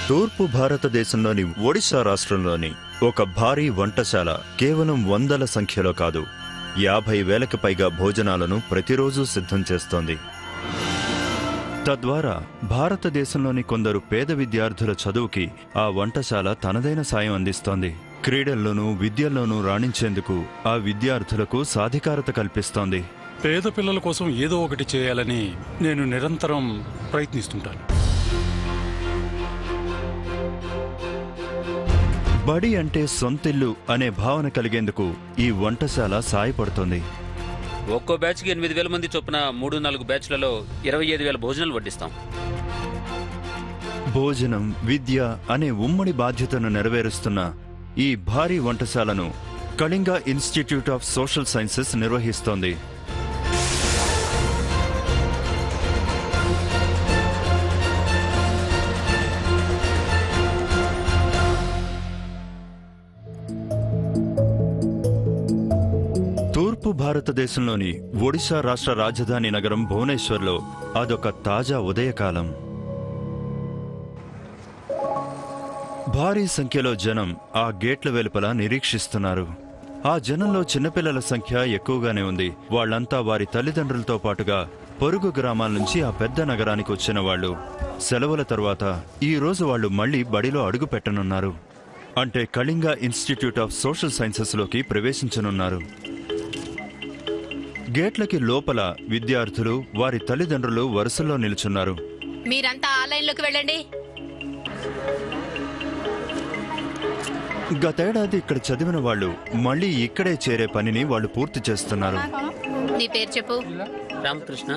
తూర్పు భారతదేశంలోని ఒడిశా రాష్ట్రంలోని ఒక భారీ వంటశాల కేవలం వందల సంఖ్యలో కాదు, 50,000కి పైగా భోజనాలను ప్రతిరోజూ సిద్ధం చేస్తోంది. తద్వారా భారతదేశంలోని కొందరు పేద విద్యార్థుల చదువుకి ఆ వంటశాల తనదైన సాయం అందిస్తోంది. క్రీడల్లోనూ విద్యల్లోనూ రాణించేందుకు ఆ విద్యార్థులకు సాధికారత కల్పిస్తోంది. పేద పిల్లల కోసం ఏదో ఒకటి చేయాలని నేను నిరంతరం ప్రయత్నిస్తుంటాను. బడి అంటే సొంతిల్లు అనే భావన కలిగేందుకు ఈ వంటశాల సాయపడుతోంది. ఒక్కో బ్యాచ్కి 8,000 మంది చొప్పున 3-4 బ్యాచ్లలో 25,000 భోజనాలు వడ్డిస్తాం. భోజనం, విద్య అనే ఉమ్మడి బాధ్యతను నెరవేరుస్తున్న ఈ భారీ వంటశాలను Kalinga Institute of Social Sciences నిర్వహిస్తోంది. తూర్పు భారతదేశంలోని ఒడిశా రాష్ట్ర రాజధాని నగరం భువనేశ్వర్లో అదొక తాజా ఉదయకాలం. భారీ సంఖ్యలో జనం ఆ గేట్ల వెలుపల నిరీక్షిస్తున్నారు. ఆ జనంలో చిన్నపిల్లల సంఖ్య ఎక్కువగానే ఉంది. వాళ్లంతా వారి తల్లిదండ్రులతో పాటుగా పొరుగు గ్రామాల నుంచి ఆ పెద్ద నగరానికి వచ్చిన వాళ్ళు. సెలవుల తర్వాత ఈ రోజు వాళ్లు మళ్లీ బడిలో అడుగు పెట్టనున్నారు. అంటే కళింగ ఇన్స్టిట్యూట్ ఆఫ్ సోషల్ సైన్సెస్లోకి ప్రవేశించనున్నారు. గేట్లకి లోపల విద్యార్థులు, వారి తల్లిదండ్రులు వరుసల్లో నిలుచున్నారు. మీరంతా ఆ లైన్లోకి వెళ్ళండి. గతేడాది ఇక్కడ చదివిన వాళ్ళు మళ్ళీ ఇక్కడే చేరే పనిని వాళ్ళు పూర్తి చేస్తున్నారు. నీ పేరు చెప్పు. రామకృష్ణ,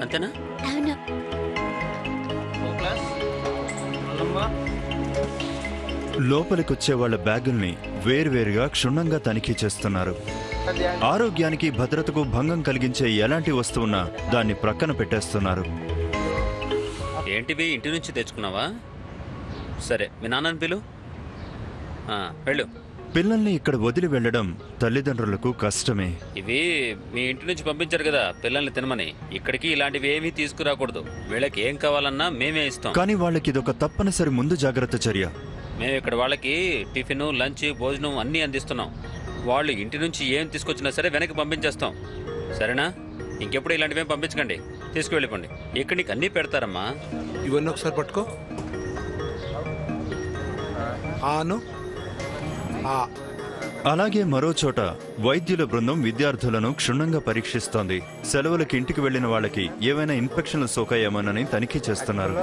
అంతేనా? అవును. లోపలికొచ్చే వాళ్ల బ్యాగుల్ని వేర్వేరుగా క్షుణ్ణంగా తనిఖీ చేస్తున్నారు. ఆరోగ్యానికి భద్రతకు భంగం కలిగించే ఎలాంటి వస్తువున్నా దాన్ని ప్రక్కన పెట్టేస్తున్నారు. ఏంటివి, ఇంటి నుంచి తెచ్చుకున్నావా? సరే, మీ నాన్నని పిలు. వెళ్ళు. పిల్లల్ని ఇక్కడ వదిలి వెళ్లడం తల్లిదండ్రులకు కష్టమే. ఇవి మీ ఇంటి నుంచి పంపించారు కదా పిల్లల్ని తినమని. ఇక్కడికి ఇలాంటివి ఏమీ తీసుకురాకూడదు. వీళ్ళకి ఏం కావాలన్నా మేమే ఇస్తాం. కానీ వాళ్ళకి ఇదొక తప్పనిసరి ముందు జాగ్రత్త చర్య. మేము ఇక్కడ వాళ్ళకి టిఫిన్, లంచ్, భోజనం అన్నీ అందిస్తున్నాం. వాళ్ళు ఇంటి నుంచి ఏం తీసుకొచ్చినా సరే వెనక్కి పంపించేస్తాం. సరేనా? ఇంకెప్పుడు ఇలాంటివేం పంపించకండి. తీసుకువెళ్ళిపోండి. ఇక్కడ నీకు అన్నీ పెడతారమ్మా. ఇవన్నీ ఒకసారి పట్టుకో. అలాగే మరో చోట వైద్యుల బృందం విద్యార్థులను క్షుణ్ణంగా పరీక్షిస్తోంది. సెలవులకి ఇంటికి వెళ్లిన వాళ్ళకి ఏవైనా ఇన్ఫెక్షన్లు సోకాయేమోనని తనిఖీ చేస్తున్నారు.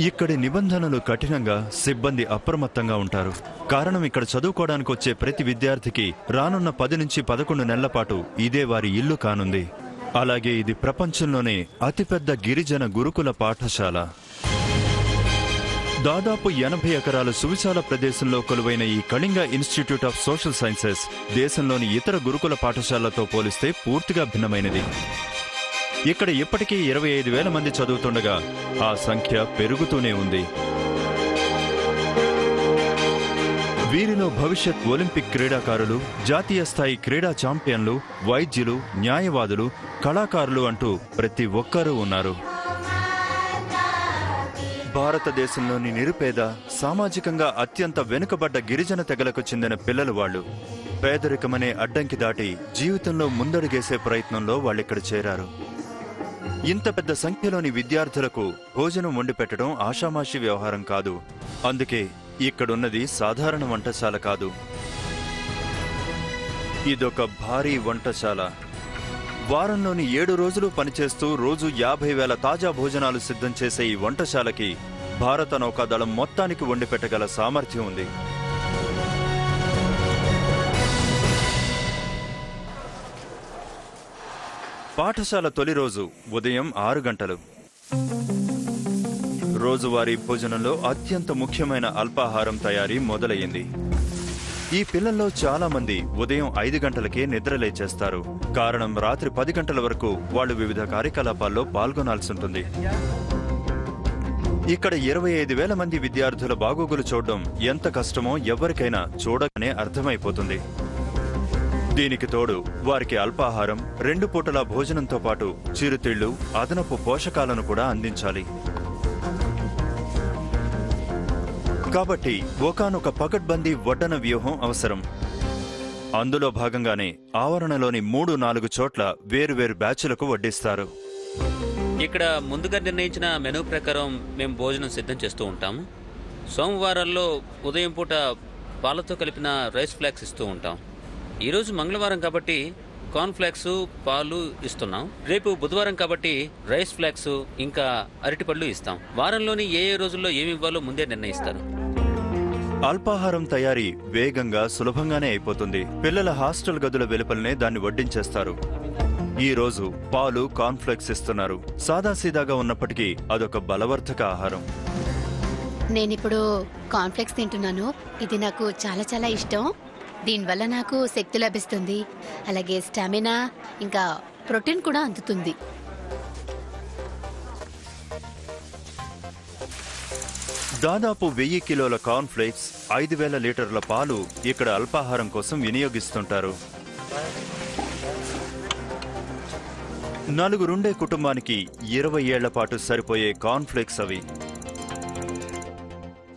ఇక్కడి నిబంధనలు కఠినంగా, సిబ్బంది అప్రమత్తంగా ఉంటారు. కారణం, ఇక్కడ చదువుకోవడానికి వచ్చే ప్రతి విద్యార్థికి రానున్న 10 నుంచి 11 నెలల పాటు ఇదే వారి ఇల్లు కానుంది. అలాగే ఇది ప్రపంచంలోనే అతిపెద్ద గిరిజన గురుకుల పాఠశాల. దాదాపు 80 ఎకరాల సువిశాల ప్రదేశంలో కొలువైన ఈ Kalinga Institute of Social sciences దేశంలోని ఇతర గురుకుల పాఠశాలతో పోలిస్తే పూర్తిగా భిన్నమైనది. ఇక్కడ ఇప్పటికీ 25,000 మంది చదువుతుండగా ఆ సంఖ్య పెరుగుతూనే ఉంది. వీరిలో భవిష్యత్ ఒలింపిక్ క్రీడాకారులు, జాతీయ స్థాయి క్రీడా ఛాంపియన్లు, వైద్యులు, న్యాయవాదులు, కళాకారులు అంటూ ప్రతి ఒక్కరూ ఉన్నారు. భారతదేశంలోని నిరుపేద, సామాజికంగా అత్యంత వెనుకబడ్డ గిరిజన తెగలకు చెందిన పిల్లలు వాళ్ళు. పేదరికమనే అడ్డంకి దాటి జీవితంలో ముందడుగేసే ప్రయత్నంలో వాళ్ళిక్కడ చేరారు. ఇంత పెద్ద సంఖ్యలోని విద్యార్థులకు భోజనం వండి పెట్టడం ఆషామాషి వ్యవహారం కాదు. అందుకే ఇక్కడున్నది సాధారణ వంటశాల కాదు, ఇదొక భారీ వంటశాల. వారంలోని 7 రోజులు పనిచేస్తూ రోజు 50,000 తాజా భోజనాలు సిద్ధం చేసే ఈ వంటశాలకి భారత నౌకాదళం మొత్తానికి వండి పెట్టగల సామర్థ్యం ఉంది. పాఠశాల తొలి రోజు ఉదయం 6 గంటలు. రోజువారీ భోజనంలో అత్యంత ముఖ్యమైన అల్పాహారం తయారీ మొదలయ్యింది. ఈ పిల్లల్లో చాలా మంది ఉదయం 5 గంటలకే నిద్రలేచేస్తారు. కారణం, రాత్రి 10 గంటల వరకు వాళ్ళు వివిధ కార్యకలాపాల్లో పాల్గొనాల్సి ఉంటుంది. ఇక్కడ 25,000 మంది విద్యార్థుల బాగోగులు చూడడం ఎంత కష్టమో ఎవరికైనా చూడగానే అర్థమైపోతుంది. దీనికి తోడు వారికి అల్పాహారం, 2 పూటల భోజనంతో పాటు చిరుతిళ్లు, అదనపు పోషకాలను కూడా అందించాలి. కాబట్టి ఒకానొక పకడ్బందీ వడ్డన వ్యూహం అవసరం. అందులో భాగంగానే ఆవరణలోని 3-4 చోట్ల వేరువేరు బ్యాచ్లకు వడ్డిస్తారు. ఇక్కడ ముందుగా నిర్ణయించిన మెనూ ప్రకారం మేము భోజనం సిద్ధం చేస్తూ ఉంటాము. సోమవారాల్లో ఉదయం పూట పాలతో కలిపిన రైస్ ఫ్లాక్స్ ఇస్తూ ఉంటాం. ఈరోజు మంగళవారం కాబట్టి కార్న్ ఫ్లాక్స్, పాలు ఇస్తున్నాం. రేపు బుధవారం కాబట్టి రైస్ ఫ్లాక్స్ ఇంకా అరటిపళ్ళు ఇస్తాం. వారంలోని ఏ రోజుల్లో ఏమి ఇవ్వాలో ముందే నిర్ణయిస్తారు. అల్పాహారం తయారీ వేగంగా, సులభంగానే అయిపోతుంది. పిల్లల హాస్టల్ గదుల వెలుపలనే దాన్ని వడ్డించేస్తారు. ఈ రోజు పాలు, కార్న్ఫ్లెక్స్ ఇస్తున్నారు. సాదాసీదాగా ఉన్నప్పటికీ అదొక బలవర్ధక ఆహారం. నేనిప్పుడు కాన్ఫ్లెక్స్ తింటున్నాను. ఇది నాకు చాలా చాలా ఇష్టం. దీనివల్ల నాకు శక్తి లభిస్తుంది, అలాగే స్టామినా, ఇంకా ప్రోటీన్ కూడా అందుతుంది. దాదాపు 1000 కిలోల కార్న్ఫ్లేక్స్, 5000 లీటర్ల పాలు ఇక్కడ అల్పాహారం కోసం వినియోగిస్తుంటారు. 4 కుటుంబానికి 20 ఏళ్ల పాటు సరిపోయే కార్న్ఫ్లేక్స్ అవి.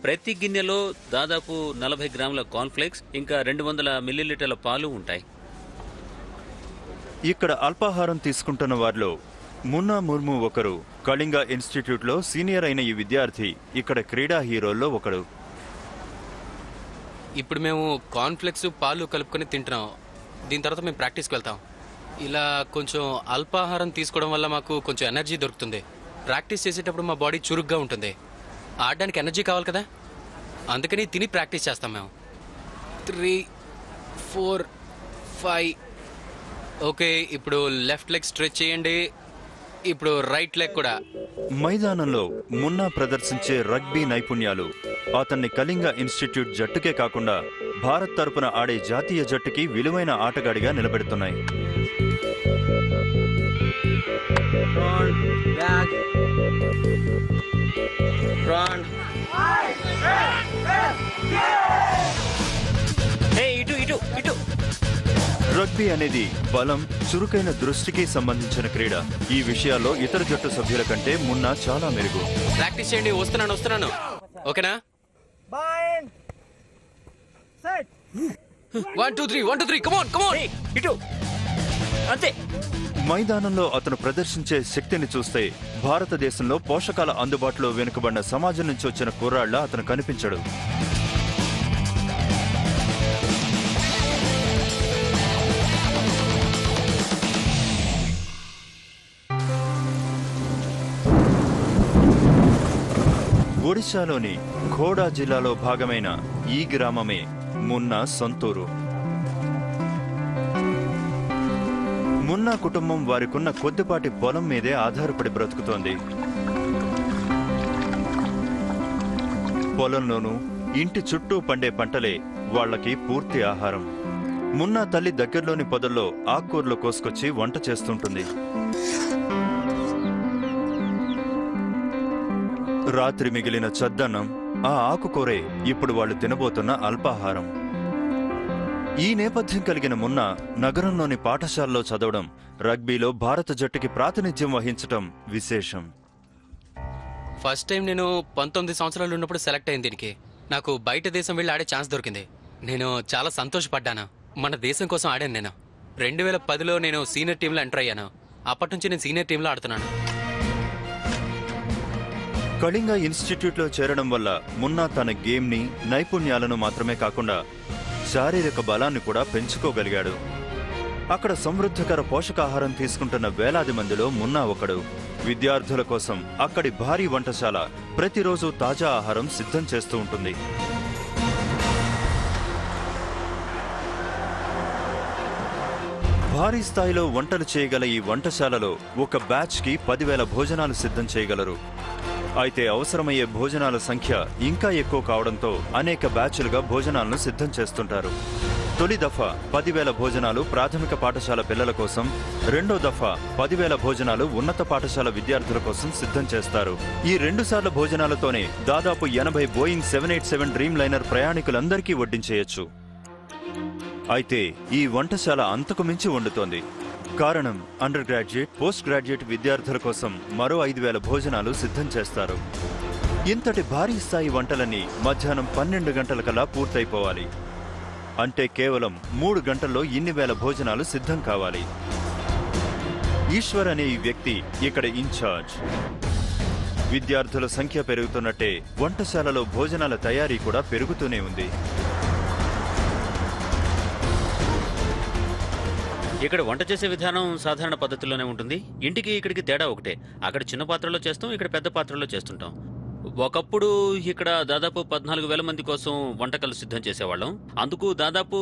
ప్రతి గిన్నెలో దాదాపు 40 గ్రాముల కార్న్ఫ్లేక్స్ ఇంకా 200 మిల్లీలీటర్ల పాలు ఉంటాయి. ఇక్కడ అల్పాహారం తీసుకుంటున్న వారిలో మున్నా ముర్ము ఒకరు. కళింగ ఇన్స్టిట్యూట్లో సీనియర్ అయిన ఈ విద్యార్థి ఇక్కడ క్రీడా హీరోల్లో ఒకడు. ఇప్పుడు మేము కార్న్ఫ్లెక్స్, పాలు కలుపుకొని తింటున్నాం. దీని తర్వాత మేము ప్రాక్టీస్కి వెళ్తాం. ఇలా కొంచెం అల్పాహారం తీసుకోవడం వల్ల మాకు కొంచెం ఎనర్జీ దొరుకుతుంది. ప్రాక్టీస్ చేసేటప్పుడు మా బాడీ చురుగ్గా ఉంటుంది. ఆడడానికి ఎనర్జీ కావాలి కదా, అందుకని తిని ప్రాక్టీస్ చేస్తాం మేము. 3, 4, 5. ఓకే, ఇప్పుడు లెఫ్ట్ లెగ్ స్ట్రెచ్ చేయండి. ఇప్పుడు రైట్ లెగ్ కూడా. మైదానంలో మున్నా ప్రదర్శించే రగ్బీ నైపుణ్యాలు అతన్ని కళింగ ఇన్స్టిట్యూట్ జట్టుకే కాకుండా భారత్ తరపున ఆడే జాతీయ జట్టుకి విలువైన ఆటగాడిగా నిలబెడుతున్నాయి. రగ్బీ అనేది బలం, చురుకైన దృష్టికి సంబంధించిన క్రీడ. ఈ విషయాల్లో ఇతర జట్టు సభ్యుల కంటే మున్నా చాలా మెరుగు. ప్రాక్టీస్ చేయండి. వస్తున్నాను. ఓకేనా? 1 2 3 కమాన్. అంతే. మైదానంలో అతను ప్రదర్శించే శక్తిని చూస్తే భారతదేశంలో పోషకాల అందుబాటులో వెనుకబడిన సమాజం నుంచి వచ్చిన కుర్రాళ్ల అతను కనిపించడు. ఒడిశాలోని ఖోడా జిల్లాలో భాగమైన ఈ గ్రామమే మున్నా సొంతూరు. మున్నా కుటుంబం వారికున్న కొద్దిపాటి పొలం మీదే ఆధారపడి బ్రతుకుతోంది. పొలంలోనూ ఇంటి చుట్టూ పండే పంటలే వాళ్లకి పూర్తి ఆహారం. మున్నా తల్లి దగ్గరలోని పొదల్లో ఆకుకూరలు కోసుకొచ్చి వంట చేస్తుంటుంది. రాత్రి మిగిలిన చద్దన్నం, ఆ ఆకుకూరే ఇప్పుడు వాళ్ళు తినబోతున్న అల్పాహారం. ఈ నేపథ్యం కలిగిన మున్నా నగరంలోని పాఠశాలలో చదవడం, రగ్బీలో భారత జట్టుకి ప్రాతినిధ్యం వహించటం విశేషం. ఫస్ట్ టైం నేను 19 సంవత్సరాలు ఉన్నప్పుడు సెలెక్ట్ అయింది దీనికి. నాకు బయట దేశం వెళ్ళి ఆడే ఛాన్స్ దొరికింది. నేను చాలా సంతోషపడ్డాను. మన దేశం కోసం ఆడాను నేను. 2010లో నేను సీనియర్ టీంలో ఎంటర్ అయ్యాను. అప్పటి నుంచి నేను సీనియర్ టీంలో ఆడుతున్నాను. కళింగ ఇన్స్టిట్యూట్లో చేరడం వల్ల మున్నా తన గేమ్ని, నైపుణ్యాలను మాత్రమే కాకుండా శారీరక బలాన్ని కూడా పెంచుకోగలిగాడు. అక్కడ సమృద్ధకర పోషకాహారం తీసుకుంటున్న వేలాది మందిలో మున్నా ఒకడు. విద్యార్థుల కోసం అక్కడి భారీ వంటశాల ప్రతిరోజు తాజా ఆహారం సిద్ధం చేస్తూ ఉంటుంది. భారీ స్థాయిలో వంటలు చేయగల ఈ వంటశాలలో ఒక బ్యాచ్కి 10,000 భోజనాలు సిద్ధం చేయగలరు. అయితే అవసరమయ్యే భోజనాల సంఖ్య ఇంకా ఎక్కువ కావడంతో అనేక బ్యాచ్లుగా భోజనాలను సిద్ధం చేస్తుంటారు. తొలి దఫా 10,000 భోజనాలు ప్రాథమిక పాఠశాల పిల్లల కోసం, రెండో దఫా 10,000 భోజనాలు ఉన్నత పాఠశాల విద్యార్థుల కోసం సిద్ధం చేస్తారు. ఈ 2 సార్ల భోజనాలతోనే దాదాపు 80 బోయింగ్ 787 డ్రీమ్ లైనర్ ప్రయాణికులందరికీ వడ్డించేయచ్చు. అయితే ఈ వంటశాల అంతకు మించి వండుతోంది. కారణం అండర్ గ్రాడ్యుయేట్, పోస్ట్ గ్రాడ్యుయేట్ విద్యార్థుల కోసం మరో 5,000 భోజనాలు సిద్ధం చేస్తారు. ఇంతటి భారీ స్థాయి వంటలన్నీ మధ్యాహ్నం 12 గంటలకల్లా పూర్తయిపోవాలి. అంటే కేవలం 3 గంటల్లో ఇన్ని వేల భోజనాలు సిద్ధం కావాలి. ఈశ్వర్ అనే ఈ వ్యక్తి ఇక్కడ ఇన్ఛార్జ్. విద్యార్థుల సంఖ్య పెరుగుతున్నట్టే వంటశాలలో భోజనాల తయారీ కూడా పెరుగుతూనే ఉంది. ఇక్కడ వంట చేసే విధానం సాధారణ పద్ధతిలోనే ఉంటుంది. ఇంటికి ఇక్కడికి తేడా ఒకటే. అక్కడ చిన్న పాత్రలో చేస్తాం, ఇక్కడ పెద్ద పాత్రలో చేస్తుంటాం. ఒకప్పుడు ఇక్కడ దాదాపు 14,000 మంది కోసం వంటకాలు సిద్ధం చేసేవాళ్ళం. అందుకు దాదాపు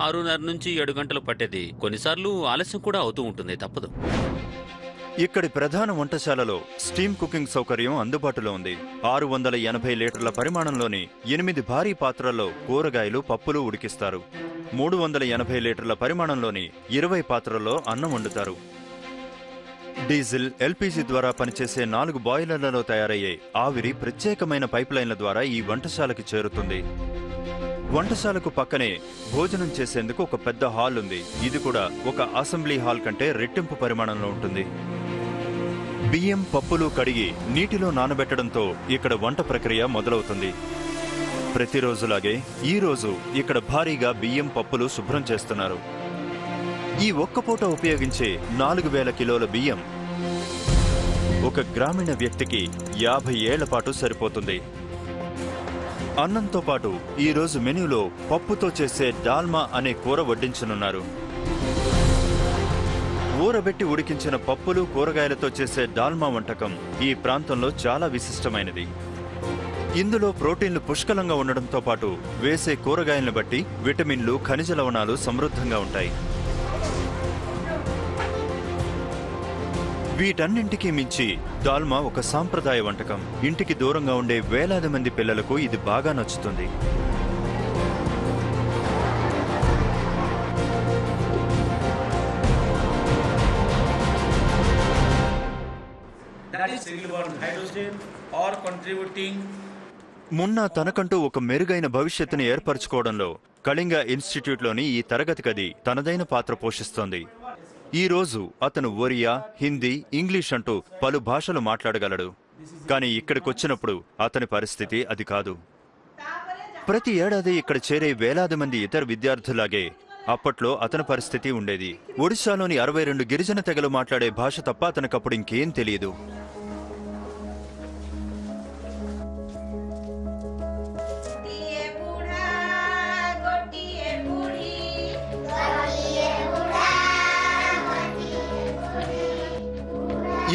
6:30 నుంచి 7 గంటలు పట్టేది. కొన్నిసార్లు ఆలస్యం కూడా అవుతూ ఉంటుంది, తప్పదు. ఇక్కడి ప్రధాన వంటశాలలో స్టీమ్ కుకింగ్ సౌకర్యం అందుబాటులో ఉంది. 680 లీటర్ల పరిమాణంలోని 8 భారీ పాత్రల్లో కూరగాయలు, పప్పులు ఉడికిస్తారు. 380 లీటర్ల పరిమాణంలోని 20 పాత్రల్లో అన్నం వండుతారు. డీజిల్, ఎల్పీజీ ద్వారా పనిచేసే 4 బాయిలర్లలో తయారయ్యే ఆవిరి ప్రత్యేకమైన పైప్లైన్ల ద్వారా ఈ వంటశాలకి చేరుతుంది. వంటశాలకు పక్కనే భోజనం చేసేందుకు ఒక పెద్ద హాల్ ఉంది. ఇది కూడా ఒక అసెంబ్లీ హాల్ కంటే రెట్టింపు పరిమాణంలో ఉంటుంది. బియ్యం, పప్పులు కడిగి నీటిలో నానబెట్టడంతో ఇక్కడ వంట ప్రక్రియ మొదలవుతుంది. ప్రతిరోజులాగే ఈ రోజు ఇక్కడ భారీగా బియ్యం, పప్పులు శుభ్రం చేస్తున్నారు. ఈ ఒక్కపూట ఉపయోగించే 4,000 కిలోల బియ్యం ఒక గ్రామీణ వ్యక్తికి 50 ఏళ్ల పాటు సరిపోతుంది. అన్నంతో పాటు ఈ రోజు మెనూలో పప్పుతో చేసే డాల్మా అనే కూర వడ్డించనున్నారు. ఊరబెట్టి ఉడికించిన పప్పులు, కూరగాయలతో చేసే డాల్మా వంటకం ఈ ప్రాంతంలో చాలా విశిష్టమైనది. ఇందులో ప్రోటీన్లు పుష్కలంగా ఉండడంతో పాటు వేసే కూరగాయలను బట్టి విటమిన్లు, ఖనిజ లవణాలు సమృద్ధంగా ఉంటాయి. వీటన్నింటికీ మించి డాల్మా ఒక సాంప్రదాయ వంటకం. ఇంటికి దూరంగా ఉండే వేలాది మంది పిల్లలకు ఇది బాగా నచ్చుతుంది. మున్నా తనకంటూ ఒక మెరుగైన భవిష్యత్తుని ఏర్పరచుకోవడంలో కళింగ ఇన్స్టిట్యూట్లోని ఈ తరగతి గది తనదైన పాత్ర పోషిస్తోంది. ఈ రోజు అతను ఒరియా, హిందీ, ఇంగ్లీష్ అంటూ పలు భాషలు మాట్లాడగలడు. కానీ ఇక్కడికొచ్చినప్పుడు అతని పరిస్థితి అది కాదు. ప్రతి ఏడాది ఇక్కడ చేరే వేలాది మంది ఇతర విద్యార్థులాగే అప్పట్లో అతని పరిస్థితి ఉండేది. ఒడిశాలోని 62 గిరిజన తెగలు మాట్లాడే భాష తప్ప అతనికప్పుడు ఇంకేం తెలియదు.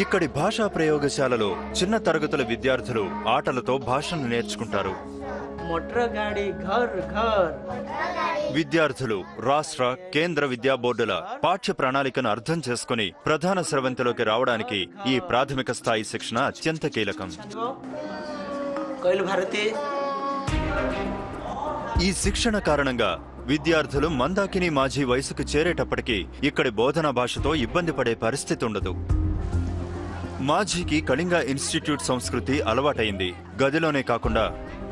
ఇక్కడి భాషా ప్రయోగశాలలో చిన్న తరగతుల విద్యార్థులు ఆటలతో భాషను నేర్చుకుంటారు. విద్యార్థులు రాష్ట్ర, కేంద్ర విద్యా బోర్డుల పాఠ్య ప్రణాళికను అర్థం చేసుకుని ప్రధాన స్రవంతిలోకి రావడానికి ఈ ప్రాథమిక స్థాయి శిక్షణ అత్యంత కీలకం. ఈ శిక్షణ కారణంగా విద్యార్థులు మందాకిని మాజీ వయసుకు చేరేటప్పటికీ ఇక్కడి బోధనా భాషతో ఇబ్బంది పడే పరిస్థితి ఉండదు. మాఝీకి కళింగ ఇన్స్టిట్యూట్ సంస్కృతి అలవాటైంది. గదిలోనే కాకుండా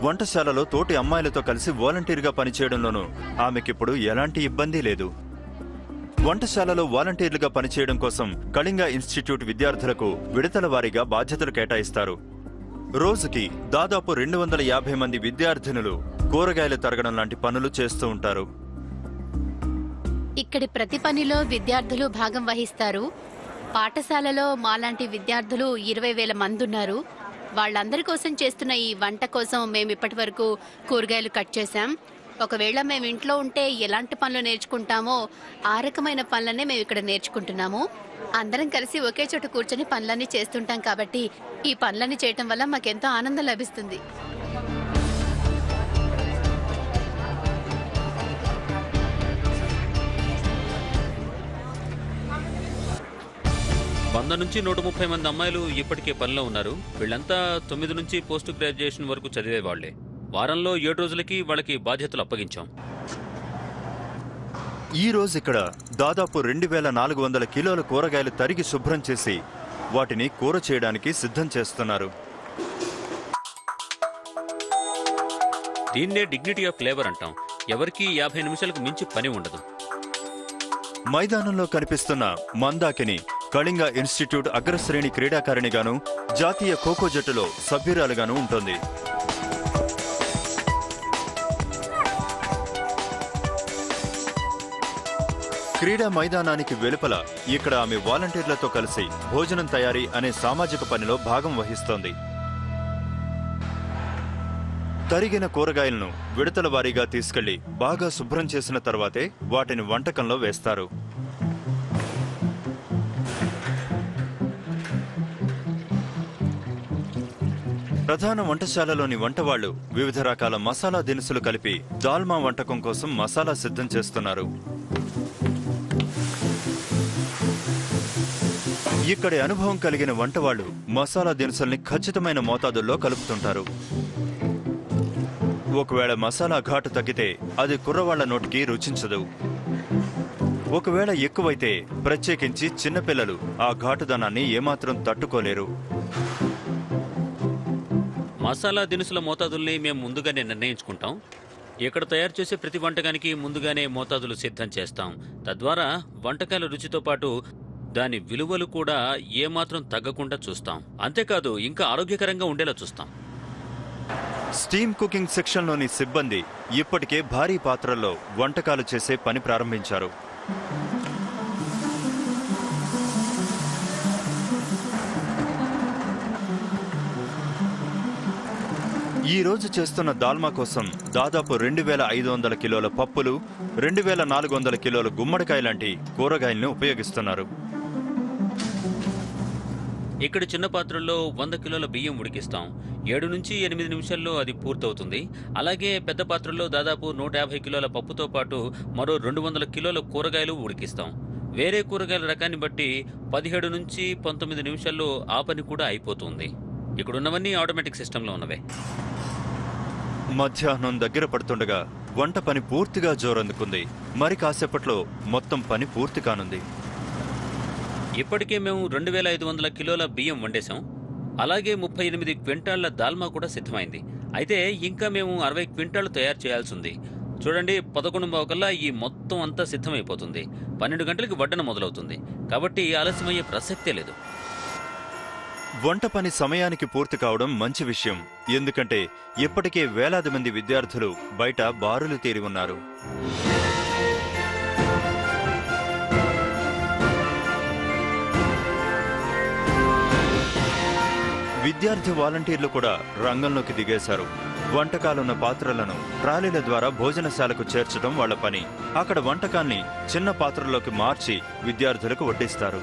వంటశాలలో తోటి అమ్మాయిలతో కలిసి వాలంటీర్గా పనిచేయడంలోనూ ఆమెకిప్పుడు ఎలాంటి ఇబ్బంది లేదు. వంటశాలలో వాలంటీర్లుగా పనిచేయడం కోసం కళింగ ఇన్స్టిట్యూట్ విద్యార్థులకు విడతల వారీగా బాధ్యతలు కేటాయిస్తారు. రోజుకి దాదాపు 250 మంది విద్యార్థినులు కూరగాయలు తరగడం లాంటి పనులు చేస్తూ ఉంటారు. ఇక్కడి ప్రతి పనిలో విద్యార్థులు భాగం వహిస్తారు. పాఠశాలలో మాలాంటి విద్యార్థులు 20,000 మంది ఉన్నారు. వాళ్ళందరి కోసం చేస్తున్న ఈ వంట కోసం మేము ఇప్పటి వరకు కూరగాయలు కట్ చేశాం. ఒకవేళ మేము ఇంట్లో ఉంటే ఎలాంటి పనులు నేర్చుకుంటామో ఆ రకమైన పనులనే మేము ఇక్కడ నేర్చుకుంటున్నాము. అందరం కలిసి ఒకే చోట కూర్చొని పనులన్నీ చేస్తుంటాం కాబట్టి ఈ పనులన్నీ చేయటం వల్ల మాకెంతో ఆనందం లభిస్తుంది. వంద నుంచి 130 మంది అమ్మాయిలు ఇప్పటికే పనిలో ఉన్నారు. వీళ్ళంతా 9 నుంచి పోస్ట్ గ్రాడ్యుయేషన్ వరకు చదివేవాళ్లే. వారంలో 7 రోజులకి వాళ్ళకి బాధ్యతలు అప్పగించాం. ఈ రోజు ఇక్కడ దాదాపు 2,400 కిలోల కూరగాయలు తరిగి శుభ్రం చేసి వాటిని కూర చేయడానికి సిద్ధం చేస్తున్నారు. దీన్నే డిగ్నిటీ ఆఫ్ ఫ్లేవర్ అంటాం. ఎవరికీ 50 నిమిషాలకు మించి పని ఉండదు. మైదానంలో కనిపిస్తున్న మందాకిని కళింగ ఇన్స్టిట్యూట్ అగ్రశ్రేణి క్రీడాకారిణిగాను, జాతీయ ఖోఖో జట్టులో సభ్యురాలుగాను ఉంటుంది. క్రీడా మైదానానికి వెలుపల ఇక్కడ ఆమె వాలంటీర్లతో కలిసి భోజనం తయారీ అనే సామాజిక పనిలో భాగం వహిస్తోంది. తరిగిన కూరగాయలను విడతల వారీగా తీసుకెళ్లి బాగా శుభ్రం చేసిన తర్వాతే వాటిని వంటకంలో వేస్తారు. ప్రధాన వంటశాలలోని వంటవాళ్లు వివిధ రకాల మసాలా దినుసులు కలిపి దాల్మా వంటకం కోసం మసాలా సిద్ధం చేస్తున్నారు. ఇక్కడి అనుభవం కలిగిన వంటవాళ్లు మసాలా దినుసుల్ని ఖచ్చితమైన మోతాదుల్లో కలుపుతుంటారు. ఒకవేళ మసాలా ఘాటు తగ్గితే అది కుర్రవాళ్ల నోటికి రుచించదు. ఒకవేళ ఎక్కువైతే ప్రత్యేకించి చిన్నపిల్లలు ఆ ఘాటుదనాన్ని ఏమాత్రం తట్టుకోలేరు. మసాలా దినుసుల మోతాదుల్ని మేము ముందుగానే నిర్ణయించుకుంటాం. ఇక్కడ తయారు చేసే ప్రతి వంటకానికి ముందుగానే మోతాదులు సిద్ధం చేస్తాం. తద్వారా వంటకాల రుచితో పాటు దాని విలువలు కూడా ఏమాత్రం తగ్గకుండా చూస్తాం. అంతేకాదు ఇంకా ఆరోగ్యకరంగా ఉండేలా చూస్తాం. స్టీమ్ కుకింగ్ సెక్షన్లోని సిబ్బంది ఇప్పటికే భారీ పాత్రల్లో వంటకాలు చేసే పని ప్రారంభించారు. ఈ రోజు చేస్తున్న దాల్మా కోసం దాదాపు 2500 కిలోల పప్పులు, 2400 కిలోల గుమ్మడికాయ లాంటి కూరగాయలను ఉపయోగిస్తున్నారు. ఇక్కడ చిన్న పాత్రల్లో 100 కిలోల బియ్యం ఉడికిస్తాం. 7 నుంచి 8 నిమిషాల్లో అది పూర్తవుతుంది. అలాగే పెద్ద పాత్రల్లో దాదాపు 150 కిలోల పప్పుతో పాటు మరో 200 కిలోల కూరగాయలు ఉడికిస్తాం. వేరే కూరగాయల రకాన్ని బట్టి 17 నుంచి 19 నిమిషాల్లో ఆ పని కూడా అయిపోతుంది. ఇక్కడున్నవన్నీ ఆటోమేటిక్ సిస్టంలో ఉన్నవే. మధ్యాహ్నం దగ్గర పడుతుండగా వంట పని పూర్తిగా జోరందుకుంది. మరి కాసేపట్లో మొత్తం పని పూర్తి కానుంది. ఇప్పటికే మేము 2500 కిలోల బియ్యం వండేశాం. అలాగే 38 క్వింటాళ్ల దాల్మా కూడా సిద్ధమైంది. అయితే ఇంకా మేము 60 క్వింటాళ్లు తయారు చేయాల్సి ఉంది. చూడండి, 11:15 కల్లా ఈ మొత్తం అంతా సిద్ధమైపోతుంది. 12 గంటలకి వడ్డన మొదలవుతుంది. కాబట్టి ఆలస్యమయ్యే ప్రసక్తే లేదు. వంట పని సమయానికి పూర్తి కావడం మంచి విషయం. ఎందుకంటే ఇప్పటికే వేలాది మంది విద్యార్థులు బయట బారులు తీరి ఉన్నారు. విద్యార్థి వాలంటీర్లు కూడా రంగంలోకి దిగేశారు. వంటకాలున్న పాత్రలను ట్రాలీల ద్వారా భోజనశాలకు చేర్చడం వాళ్ల పని. అక్కడ వంటకాన్ని చిన్న పాత్రలోకి మార్చి విద్యార్థులకు వడ్డిస్తారు.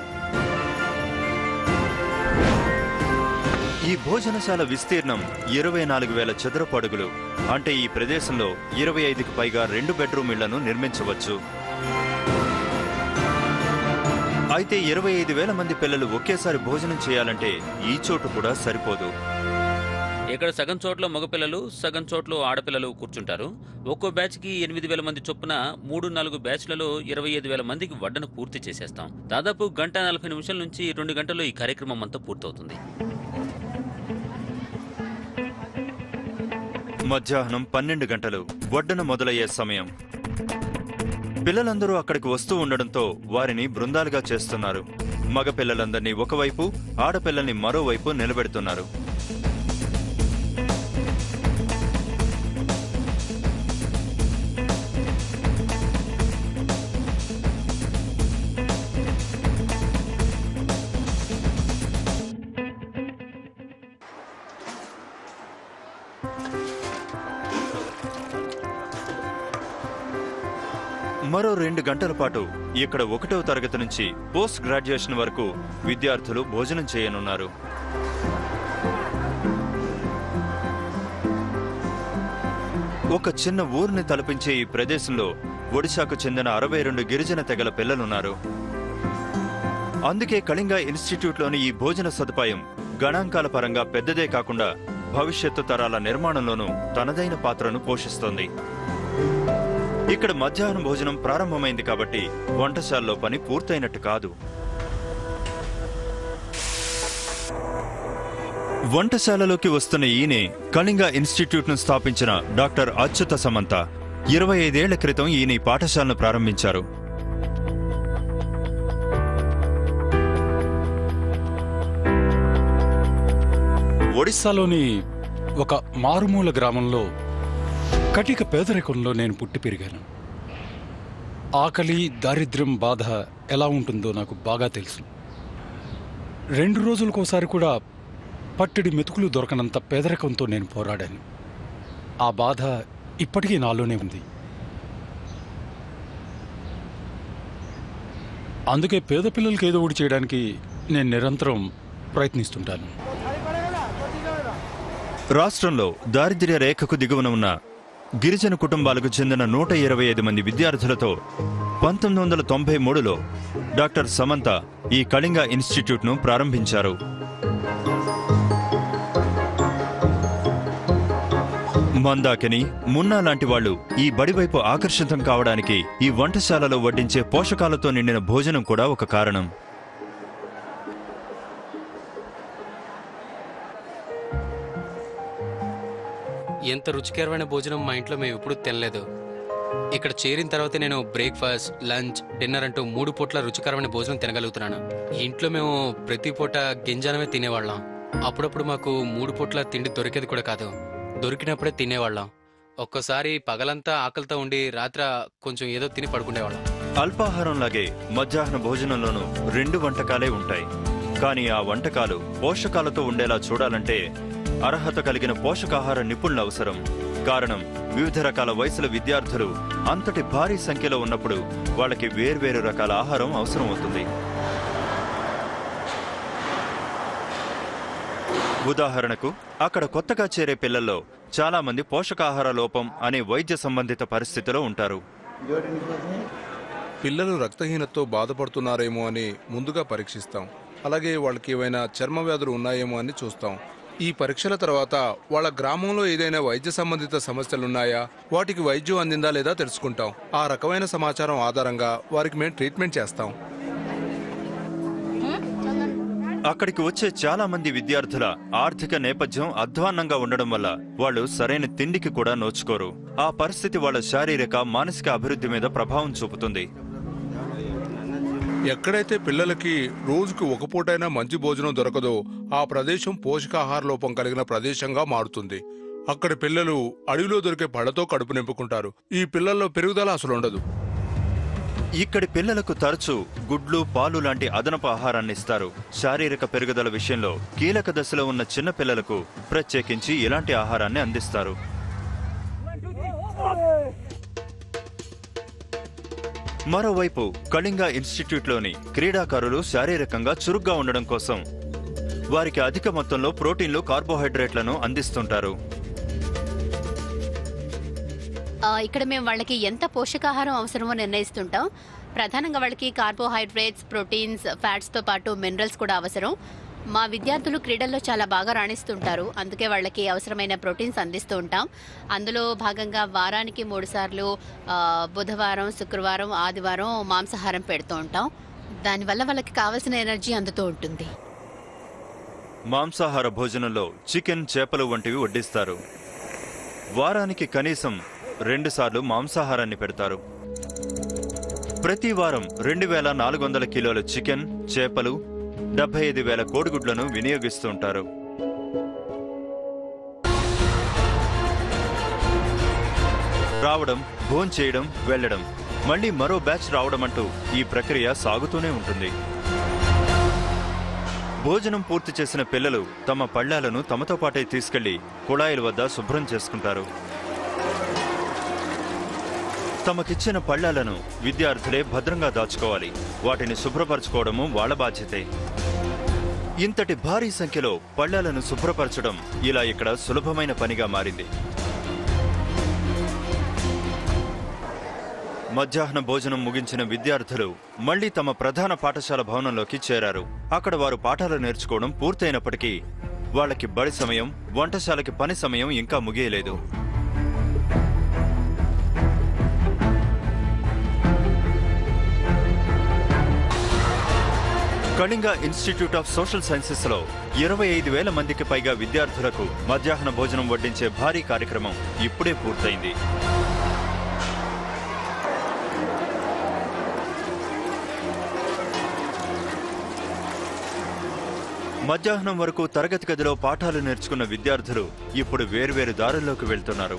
ఈ భోజనశాల విస్తీర్ణం 24,000 చదరపు అడుగులు. అంటే ఈ ప్రదేశంలో 25కి పైగా 2 బెడ్రూమ్ ఇళ్లను నిర్మించవచ్చు. అయితే 25,000 మంది పిల్లలు ఒకేసారి భోజనం చేయాలంటే ఈ చోటు కూడా సరిపోదు. ఇక్కడ సగం చోట్ల మగపిల్లలు, సగం చోట్ల ఆడపిల్లలు కూర్చుంటారు. ఒక్కో బ్యాచ్కి 8,000 మంది చొప్పున 3-4 బ్యాచ్లలో 25,000 మందికి వడ్డన పూర్తి చేసేస్తాం. దాదాపు 1:40 నిమిషాల నుంచి 2 గంటల్లో ఈ కార్యక్రమం అంతా పూర్తవుతుంది. మధ్యాహ్నం 12 గంటలు వడ్డన మొదలయ్యే సమయం. పిల్లలందరూ అక్కడికి వస్తూ ఉండడంతో వారిని బృందాలుగా చేస్తున్నారు. మగ పిల్లలందరినీ ఒకవైపు, ఆడపిల్లల్ని మరోవైపు నిలబెడుతున్నారు. మరో 2 గంటల పాటు ఇక్కడ 1వ తరగతి నుంచి పోస్ట్ గ్రాడ్యుయేషన్ వరకు విద్యార్థులు భోజనం చేయనున్నారు. ఒక చిన్న ఊరిని తలపించే ఈ ప్రదేశంలో ఒడిశాకు చెందిన 62 గిరిజన తెగల పిల్లలున్నారు. అందుకే కళింగ ఇన్స్టిట్యూట్లోని ఈ భోజన సదుపాయం గణాంకాల పరంగా పెద్దదే కాకుండా భవిష్యత్తు తరాల నిర్మాణంలోనూ తనదైన పాత్రను పోషిస్తోంది. ఇక్కడ మధ్యాహ్నం భోజనం ప్రారంభమైంది కాబట్టి వంటశాలలో పని పూర్తయినట్టు కాదు. వంటశాలలోకి వస్తున్న ఈయనే కళింగ ఇన్స్టిట్యూట్ను స్థాపించిన డాక్టర్ అచ్యుత సమంత. 25 ఏళ్ల క్రితం ఈయన ఈ పాఠశాలను ప్రారంభించారు. ఒడిస్సాలోని ఒక మారుమూల గ్రామంలో కటిక పేదరికంలో నేను పుట్టి పెరిగాను. ఆకలి, దారిద్ర్యం, బాధ ఎలా ఉంటుందో నాకు బాగా తెలుసు. 2 రోజులకోసారి కూడా పట్టెడి మెతుకులు దొరకనంత పేదరికంతో నేను పోరాడాను. ఆ బాధ ఇప్పటికీ నాలోనే ఉంది. అందుకే పేద పిల్లలకి ఏదో ఒకటి చేయడానికి నేను నిరంతరం ప్రయత్నిస్తుంటాను. రాష్ట్రంలో దారిద్ర్య రేఖకు దిగువన ఉన్న గిరిజన కుటుంబాలకు చెందిన 125 మంది విద్యార్థులతో 1993లో డాక్టర్ సమంత ఈ కళింగ ఇన్స్టిట్యూట్ను ప్రారంభించారు. మందాకిని, మున్నా లాంటి వాళ్లు ఈ బడివైపు ఆకర్షితం కావడానికి ఈ వంటశాలలో వడ్డించే పోషకాలతో నిండిన భోజనం కూడా ఒక కారణం. ఎంత రుచికరమైన భోజనం మా ఇంట్లో మేము ఎప్పుడూ తినలేదు. ఇక్కడ చేరిన తర్వాత నేను బ్రేక్ఫాస్ట్, లంచ్, డిన్నర్ అంటూ 3 పూట్ల రుచికరమైన భోజనం తినగలుగుతున్నాను. ఇంట్లో మేము ప్రతి పూట గింజానమే తినేవాళ్ళం. అప్పుడప్పుడు మాకు 3 పూట్ల తిండి దొరికేది కూడా కాదు. దొరికినప్పుడే తినేవాళ్ళం. ఒక్కసారి పగలంతా ఆకలితో ఉండి రాత్ర కొంచెం ఏదో తిని పడుకునేవాళ్ళం. అల్పాహారంలాగే మధ్యాహ్న భోజనంలోనూ 2 వంటకాలే ఉంటాయి. కానీ ఆ వంటకాలు పోషకాలతో ఉండేలా చూడాలంటే అర్హత కలిగిన పోషకాహార నిపుణుల అవసరం. కారణం, వివిధ రకాల వయసుల విద్యార్థులు అంతటి భారీ సంఖ్యలో ఉన్నప్పుడు వాళ్ళకి వేర్వేరు రకాల ఆహారం అవసరం అవుతుంది. ఉదాహరణకు, అక్కడ కొత్తగా చేరే పిల్లల్లో చాలా మంది పోషకాహార లోపం అనే వైద్య సంబంధిత పరిస్థితిలో ఉంటారు. పిల్లలు రక్తహీనతతో బాధపడుతున్నారేమో అని ముందుగా పరీక్షిస్తాం. అలాగే వాళ్ళకి ఏవైనా చర్మ వ్యాధులు ఉన్నాయేమో అని చూస్తాం. ఈ పరీక్షల తర్వాత వాళ్ళ గ్రామంలో ఏదైనా వైద్య సంబంధిత సమస్యలున్నాయా, వాటికి వైద్యం అందిందా లేదా తెలుసుకుంటాం. ఆ రకమైన సమాచారం ఆధారంగా వారికి మేము ట్రీట్మెంట్ చేస్తాం. అక్కడికి వచ్చే చాలా మంది విద్యార్థుల ఆర్థిక నేపథ్యం అధ్వాన్నంగా ఉండడం వల్ల వాళ్ళు సరైన తిండికి కూడా నోచుకోరు. ఆ పరిస్థితి వాళ్ళ శారీరక, మానసిక అభివృద్ధి మీద ప్రభావం చూపుతుంది. ఎక్కడైతే పిల్లలకి రోజుకి 1 పూటైనా మంచి భోజనం దొరకదో ఆ ప్రదేశం పోషకాహార లోపం కలిగిన ప్రదేశంగా మారుతుంది. అక్కడి పిల్లలు అడవిలో దొరికే పళ్లతో కడుపు నింపుకుంటారు. ఈ పిల్లల్లో పెరుగుదల అసలు ఉండదు. ఇక్కడి పిల్లలకు తరచూ గుడ్లు, పాలు లాంటి అదనపు ఆహారాన్ని ఇస్తారు. శారీరక పెరుగుదల విషయంలో కీలక దశలో ఉన్న చిన్న పిల్లలకు ప్రత్యేకించి ఇలాంటి ఆహారాన్ని అందిస్తారు. మరోవైపు కళింగ ఇన్స్టిట్యూట్లోని క్రీడాకారులు శారీరకంగా చురుగ్గా ఉండడం కోసం వారికి అధిక మొత్తంలో ప్రోటీన్లు, కార్బోహైడ్రేట్లను అందిస్తుంటారు. ఇక్కడ మేము వాళ్ళకి ఎంత పోషకాహారం అవసరమో నిర్ణయిస్తుంటాం. ప్రధానంగా వాళ్ళకి కార్బోహైడ్రేట్స్, ప్రోటీన్స్, ఫ్యాట్స్తో పాటు మినరల్స్ కూడా అవసరం. మా విద్యార్థులు క్రీడల్లో చాలా బాగా రాణిస్తుంటారు. అందుకే వాళ్ళకి అవసరమైన ప్రోటీన్స్ అందిస్తూ ఉంటాం. అందులో భాగంగా వారానికి 3 సార్లు బుధవారం, శుక్రవారం, ఆదివారం మాంసాహారం పెడుతూ ఉంటాం. దానివల్ల వాళ్ళకి కావాల్సిన ఎనర్జీ అందుతూ ఉంటుంది. మాంసాహార భోజనంలో చికెన్, చేపలు వంటివి వడ్డిస్తారు. వారానికి కనీసం 2 సార్లు మాంసాహారాన్ని పెడతారు. ప్రతి వారం 2400 కిలోల చికెన్, చేపలు, 75,000 కోడిగుడ్లను వినియోగిస్తుంటారు. రావడం, భోంచేయడం, వెళ్లడం, మళ్లీ మరో బ్యాచ్ రావడం అంటూ ఈ ప్రక్రియ సాగుతూనే ఉంటుంది. భోజనం పూర్తి చేసిన పిల్లలు తమ పళ్ళ్యాలను తమతో పాటే తీసుకెళ్లి కుళాయిల వద్ద శుభ్రం చేసుకుంటారు. తమకిచ్చిన పళ్ళ్యాలను విద్యార్థులే భద్రంగా దాచుకోవాలి. వాటిని శుభ్రపరచుకోవడము వాళ్ల బాధ్యతే. ఇంతటి భారీ సంఖ్యలో పళ్ళ్యాలను శుభ్రపరచడం ఇలా ఇక్కడ సులభమైన పనిగా మారింది. మధ్యాహ్న భోజనం ముగించిన విద్యార్థులు మళ్లీ తమ ప్రధాన పాఠశాల భవనంలోకి చేరారు. అక్కడ వారు పాఠాలు నేర్చుకోవడం పూర్తయినప్పటికీ వాళ్ళకి బడి సమయం, వంటశాలకి పని సమయం ఇంకా ముగియలేదు. Kalinga Institute of Social Sciences లో 25,000 మందికి పైగా విద్యార్థులకు మధ్యాహ్న భోజనం వడ్డించే భారీ కార్యక్రమం ఇప్పుడే పూర్తయింది. మధ్యాహ్నం వరకు తరగతి గదిలో పాఠాలు నేర్చుకున్న విద్యార్థులు ఇప్పుడు వేర్వేరు దారుల్లోకి వెళ్తున్నారు.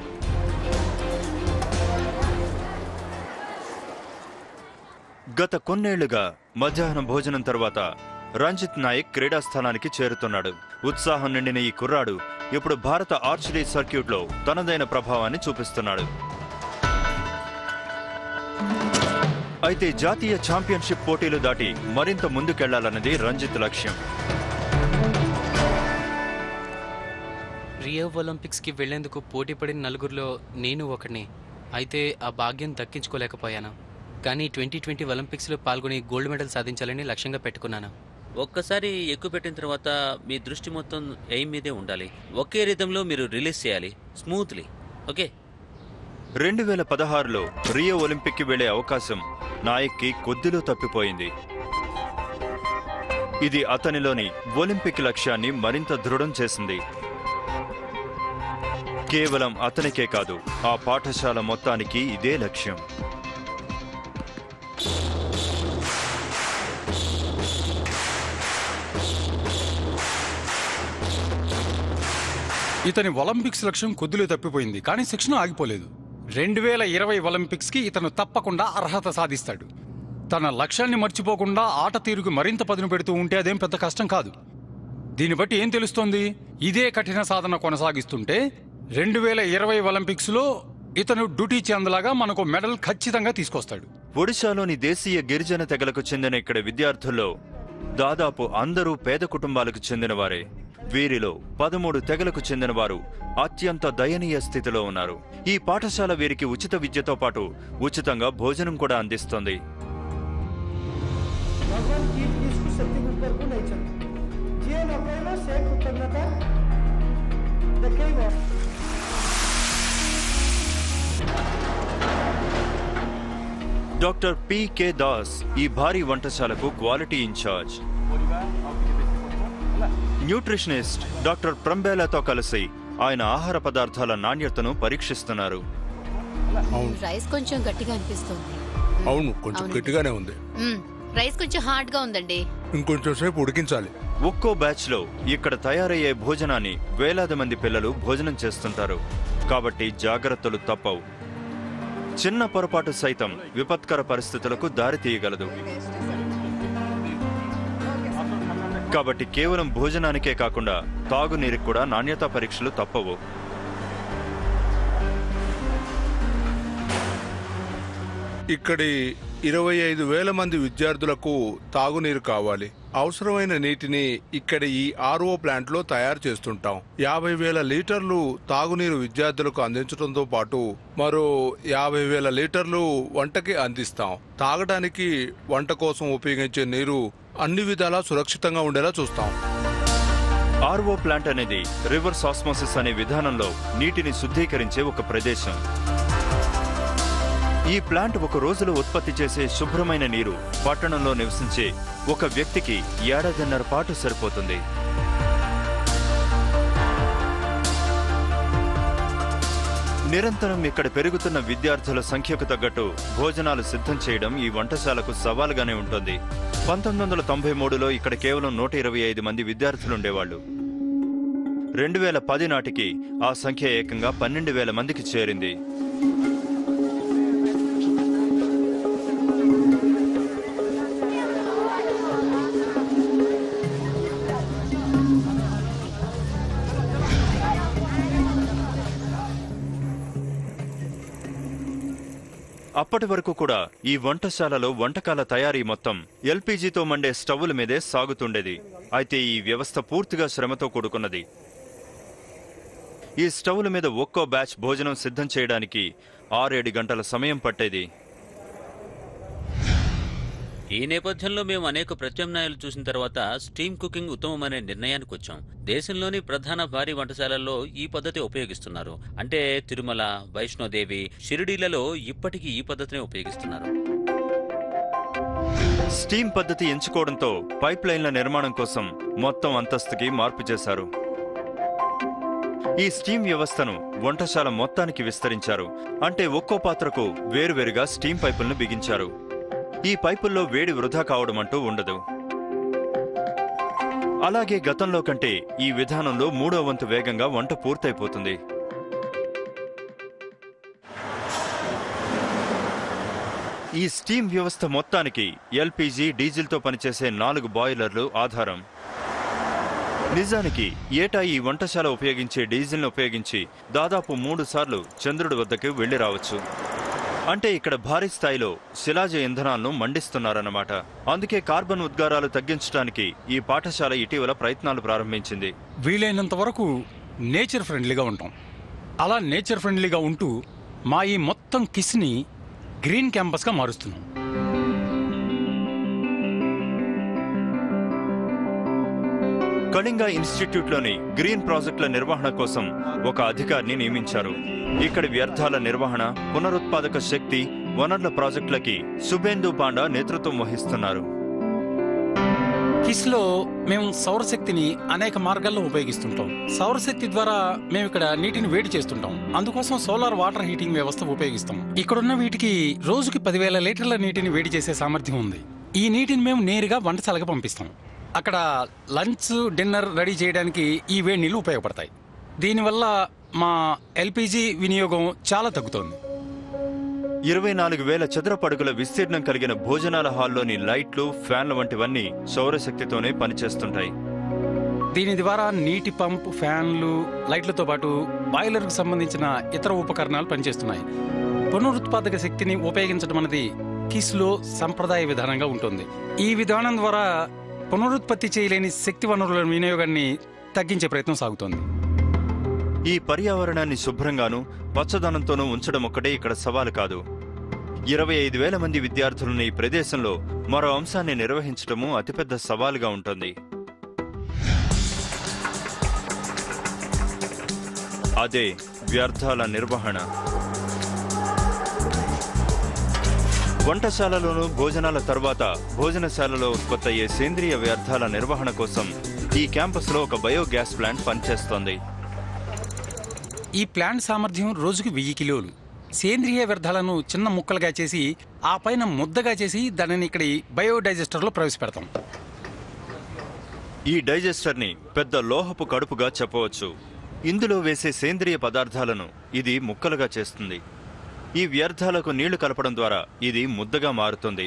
గత కొన్నేళ్లుగా మధ్యాహ్నం భోజనం తర్వాత రంజిత్ నాయక్ క్రీడాస్థానానికి చేరుతున్నాడు. ఉత్సాహం నిండిన ఈ కుర్రాడు ఇప్పుడు భారత ఆర్చరీ సర్క్యూట్లో తనదైన ప్రభావాన్ని చూపిస్తున్నాడు. అయితే జాతీయ ఛాంపియన్షిప్ పోటీలు దాటి మరింత ముందుకెళ్లాలన్నది రంజిత్ లక్ష్యం. రియో ఒలింపిక్స్కి వెళ్లేందుకు పోటీ పడిన నలుగురిలో నేను ఒకడిని. అయితే ఆ భాగ్యం దక్కించుకోలేకపోయాను. కానీ 2020 ఒలింపిక్స్లో పాల్గొని గోల్డ్ మెడల్ సాధించాలని లక్ష్యంగా పెట్టుకున్నాను. ఒక్కసారి ఎక్కువ పెట్టిన తర్వాత మీ దృష్టి మొత్తం ఎయిమ్ మీదే ఉండాలి. ఒకే రిథంలో మీరు రిలీజ్ చేయాలి, స్మూత్లీ. ఓకే. 2016లో రియో ఒలింపిక్కి వెళ్లే అవకాశం నాయక్కి కొద్దిలో తప్పిపోయింది. ఇది అతనిలోని ఒలింపిక్ లక్ష్యాన్ని మరింత దృఢం చేసింది. కేవలం అతనికే కాదు, ఆ పాఠశాల మొత్తానికి ఇదే లక్ష్యం. ఇతని ఒలింపిక్స్ లక్ష్యం కొద్దిలో తప్పిపోయింది, కానీ శిక్షణ ఆగిపోలేదు. 2020 ఒలింపిక్స్కి ఇతను తప్పకుండా అర్హత సాధిస్తాడు. తన లక్ష్యాన్ని మర్చిపోకుండా ఆట తీరుకు మరింత పదును పెడుతూ ఉంటే అదేం పెద్ద కష్టం కాదు. దీన్ని బట్టి ఏం తెలుస్తోంది? ఇదే కఠిన సాధన కొనసాగిస్తుంటే 2020 ఒలింపిక్స్లో ఇతను డ్యూటీ చందలాగా మనకు మెడల్ ఖచ్చితంగా తీసుకొస్తాడు. ఒడిశాలోని దేశీయ గిరిజన తెగలకు చెందిన ఇక్కడ విద్యార్థుల్లో దాదాపు అందరూ పేద కుటుంబాలకు చెందినవారే. వీరిలో 13 తెగలకు చెందినవారు అత్యంత దయనీయ స్థితిలో ఉన్నారు. ఈ పాఠశాల వీరికి ఉచిత విద్యతో పాటు ఉచితంగా భోజనం కూడా అందిస్తోంది. డాక్టర్ పి.కే. దాస్ ఈ భారీ వంటశాలకు క్వాలిటీ ఇన్ఛార్జ్. న్యూట్రిషనిస్ట్ డాక్టర్ ప్రంబేలాతో కలిసి ఆయన ఆహార పదార్థాల నాణ్యతను పరీక్షిస్తున్నారు. రైస్ కొంచెం గట్టిగా అనిపిస్తుంది. అవును, కొంచెం గట్టిగానే ఉంది. రైస్ కొంచెం హార్డ్ గా ఉందండి. ఇంకొంచెం సేపు ఉడికించాలి. ఒక్కో బ్యాచ్ లో ఇక్కడ తయారయ్యే భోజనాన్ని వేలాది మంది పిల్లలు భోజనం చేస్తుంటారు. కాబట్టి జాగ్రత్తలు తప్పవు. చిన్న పొరపాటు సైతం విపత్కర పరిస్థితులకు దారితీయగలదు. కాబట్టి కేవలం భోజనానికే కాకుండా తాగునీరుకి కూడా నాణ్యతా పరీక్షలు తప్పవు. ఇక్కడి 25,000 మంది విద్యార్థులకు తాగునీరు కావాలి. అవసరమైన నీటిని ఇక్కడ ఈ ఆర్ఓ ప్లాంట్లో తయారు చేస్తుంటాం. 50,000 లీటర్లు తాగునీరు విద్యార్థులకు అందించడంతో పాటు మరో 50,000 లీటర్లు వంటకి అందిస్తాం. తాగడానికి, వంట కోసం ఉపయోగించే నీరు అన్ని విధాలా సురక్షితంగా ఉండేలా చూస్తాం. ఆర్ఓ ప్లాంట్ అనేది రివర్స్ ఆస్మోసిస్ అనే విధానంలో నీటిని శుద్ధీకరించే ఒక ప్రదేశం. ఈ ప్లాంట్ ఒక రోజులో ఉత్పత్తి చేసే శుభ్రమైన నీరు పట్టణంలో నివసించే ఒక వ్యక్తికి 1.5 పాటు సరిపోతుంది. నిరంతరం ఇక్కడ పెరుగుతున్న విద్యార్థుల సంఖ్యకు తగ్గట్టు భోజనాలు సిద్ధం చేయడం ఈ వంటశాలకు సవాలుగానే ఉంటుంది. 1993లో ఇక్కడ కేవలం 125 మంది విద్యార్థులుండేవాళ్లు. 2010 నాటికి ఆ సంఖ్య ఏకంగా 12,000 మందికి చేరింది. అప్పటి వరకు కూడా ఈ వంటశాలలో వంటకాల తయారీ మొత్తం ఎల్పీజీతో మండే స్టవ్ల మీదే సాగుతుండేది. అయితే ఈ వ్యవస్థ పూర్తిగా శ్రమతో కూడుకున్నది. ఈ స్టవ్ల మీద ఒక్కో బ్యాచ్ భోజనం సిద్ధం చేయడానికి 6-7 గంటల సమయం పట్టేది. ఈ నేపథ్యంలో మేము అనేక ప్రత్యామ్నాయాలు చూసిన తర్వాత స్టీమ్ కుకింగ్ ఉత్తమమనే నిర్ణయానికి వచ్చాం. దేశంలోని ప్రధాన భారీ వంటశాలల్లో ఈ పద్ధతి ఉపయోగిస్తున్నారు. అంటే తిరుమల, వైష్ణోదేవి, షిరిడీలలో ఇప్పటికీ ఈ పద్ధతిని ఉపయోగిస్తున్నారు. స్టీమ్ పద్ధతి ఎంచుకోవడంతో పైప్ లైన్ల నిర్మాణం కోసం మొత్తం అంతస్తుకి మార్పు చేశారు. ఈ స్టీమ్ వ్యవస్థను వంటశాల మొత్తానికి విస్తరించారు. అంటే ఒక్కో పాత్రకు వేరువేరుగా స్టీమ్ పైపులను బిగించారు. ఈ పైపుల్లో వేడి వృధా కావడం అంటూ ఉండదు. అలాగే గతంలో కంటే ఈ విధానంలో 3వ వంతు వేగంగా వంట పూర్తయిపోతుంది. ఈ స్టీమ్ వ్యవస్థ మొత్తానికి ఎల్పీజీ, డీజిల్తో పనిచేసే 4 బాయిలర్లు ఆధారం. నిజానికి ఏటా ఈ వంటశాల ఉపయోగించే డీజిల్ను ఉపయోగించి దాదాపు 3 సార్లు చంద్రుడి వద్దకు వెళ్లి రావచ్చు. అంటే ఇక్కడ భారీ స్థాయిలో శిలాజ ఇంధనాలను మండిస్తున్నారన్నమాట. అందుకే కార్బన్ ఉద్గారాలు తగ్గించడానికి ఈ పాఠశాల ఇటీవల ప్రయత్నాలు ప్రారంభించింది. వీలైనంత వరకు నేచర్ ఫ్రెండ్లీగా ఉంటాం. అలా నేచర్ ఫ్రెండ్లీగా ఉంటూ మా ఈ మొత్తం కిస్ని గ్రీన్ క్యాంపస్గా మారుస్తున్నాం. కళింగ ఇన్స్టిట్యూట్లోని గ్రీన్ ప్రాజెక్టుల నిర్వహణ కోసం ఒక అధికారిని నియమించారు. ఇక్కడి వ్యర్థాల నిర్వహణ, పునరుత్పాదక శక్తి, వనరుల ప్రాజెక్టులకి సుబేందు పాండా నేతృత్వం వహిస్తున్నారు. కిస్లో మేము సౌరశక్తిని అనేక మార్గాల్లో ఉపయోగిస్తుంటాం. సౌరశక్తి ద్వారా మేము ఇక్కడ నీటిని వేడి చేస్తుంటాం. అందుకోసం సోలార్ వాటర్ హీటింగ్ వ్యవస్థ ఉపయోగిస్తాం. ఇక్కడున్న వీటికి రోజుకి 10,000 లీటర్ల నీటిని వేడి చేసే సామర్థ్యం ఉంది. ఈ నీటిని మేము నేరుగా వంటశాలకు పంపిస్తాం. అక్కడ లంచ్, డిన్నర్ రెడీ చేయడానికి ఈ వేడి నీళ్లు ఉపయోగపడతాయి. దీనివల్ల మా ఎల్పీజీ వినియోగం చాలా తగ్గుతోంది. 24,000 చదరపు అడుగుల విస్తీర్ణం కలిగిన భోజనాల హాల్లోని లైట్లు, ఫ్యాన్ల వంటివన్నీ సౌరశక్తితోనే పనిచేస్తుంటాయి. దీని ద్వారా నీటి పంప్, ఫ్యాన్లు, లైట్లతో పాటు బాయిలర్కు సంబంధించిన ఇతర ఉపకరణాలు పనిచేస్తున్నాయి. పునరుత్పాదక శక్తిని ఉపయోగించడం అనేది కిస్లో సంప్రదాయ విధానంగా ఉంటుంది. ఈ విధానం ద్వారా పునరుత్పత్తి చేయలేని శక్తి వనరుల వినియోగాన్ని తగ్గించే ప్రయత్నం సాగుతోంది. ఈ పర్యావరణాన్ని శుభ్రంగానూ పచ్చదనంతోనూ ఉంచడం ఒక్కటే ఇక్కడ సవాలు కాదు. 25,000 మంది విద్యార్థులున్న ఈ ప్రదేశంలో మరో అంశాన్ని నిర్వహించడము అతిపెద్ద సవాలుగా ఉంటుంది. అదే వ్యర్థాల నిర్వహణ. వంటశాలలోనూ భోజనాల తర్వాత భోజనశాలలో ఉత్పత్తయ్యే సేంద్రియ వ్యర్థాల నిర్వహణ కోసం ఈ క్యాంపస్లో ఒక బయోగ్యాస్ ప్లాంట్ పనిచేస్తోంది. ఈ ప్లాంట్ సామర్థ్యం రోజుకి 1000 కిలోలు. సేంద్రియ వ్యర్థాలను చిన్న ముక్కలుగా చేసి ఆ పైన ముద్దగా చేసి దానిని ఇక్కడి బయోడైజెస్టర్లో ప్రవేశపెడతాం. ఈ డైజెస్టర్ని పెద్ద లోహపు కడుపుగా చెప్పవచ్చు. ఇందులో వేసే సేంద్రియ పదార్థాలను ఇది ముక్కలుగా చేస్తుంది. ఈ వ్యర్థాలకు నీళ్లు కలపడం ద్వారా ఇది ముద్దగా మారుతుంది.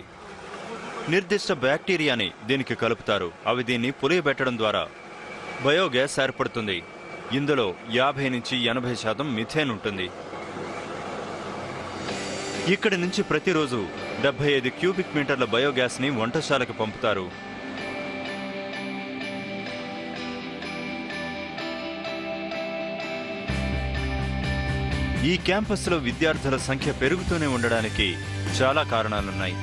నిర్దిష్ట బ్యాక్టీరియాని దీనికి కలుపుతారు. అవి దీన్ని పులియబెట్టడం ద్వారా బయోగ్యాస్ ఏర్పడుతుంది. ఇందులో 50 నుంచి 80% మిథేన్ ఉంటుంది. ఇక్కడి నుంచి ప్రతిరోజు 75 క్యూబిక్ మీటర్ల బయోగ్యాస్ని వంటశాలకు పంపుతారు. ఈ క్యాంపస్లో విద్యార్థుల సంఖ్య పెరుగుతూనే ఉండడానికి చాలా కారణాలున్నాయి.